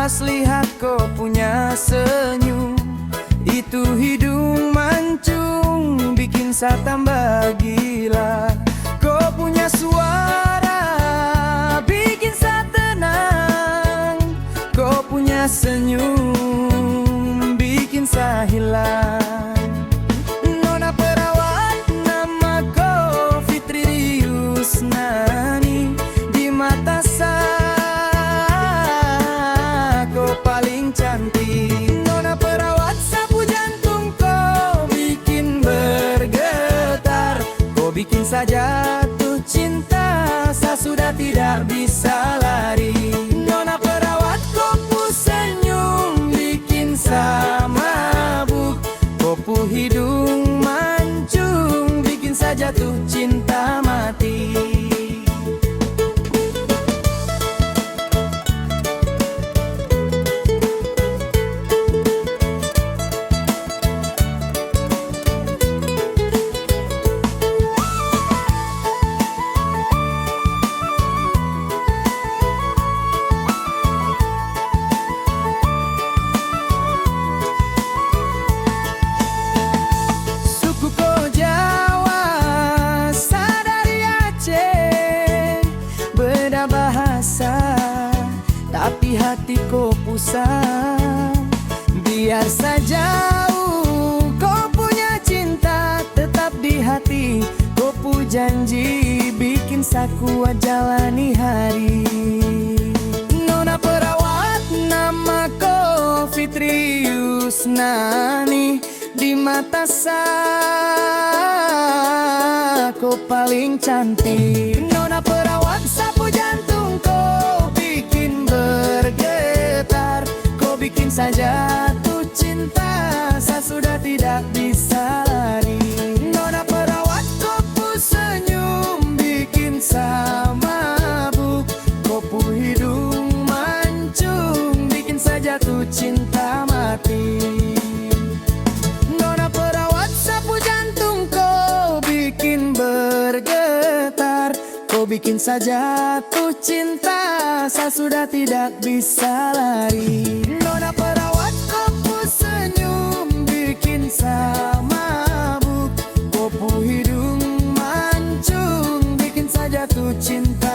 Pas lihat kau punya senyum, itu hidung mancung bikin saya tambah gila. Kau punya suara bikin saya tenang, kau punya senyum bikin saya hilang. Nona perawat, nama kau Fitri Yusnani. Di mata saya kau paling cantik. Nona perawat, sapu jantung kau bikin bergetar, kau bikin saya jatuh cinta, saya sudah tidak bisa lari. Nona perawat, kau senyum bikin saya mabuk, kau hidung mancung bikin saya jatuh cinta mati. Tapi hatiku pusat, biar saja kau punya cinta tetap di hati. Kau pu janji bikin saku jalani hari. Nona perawat, nama kau Fitri Yusnani. Di mata saya kau paling cantik. Nona perawat, sapu jantung kau bikin bergetar, kau bikin saya jatuh cinta, saya sudah tidak bisa lari. Nona perawat, kau senyum bikin saya mabuk, kau hidung mancung bikin saya jatuh cinta mati. Nona perawat, sapu jantung kau bikin bergetar, kau bikin saya jatuh cinta, saya sudah tidak bisa lari. Nona perawat, kau senyum bikin saya mabuk, kau hidung mancung bikin saya jatuh cinta.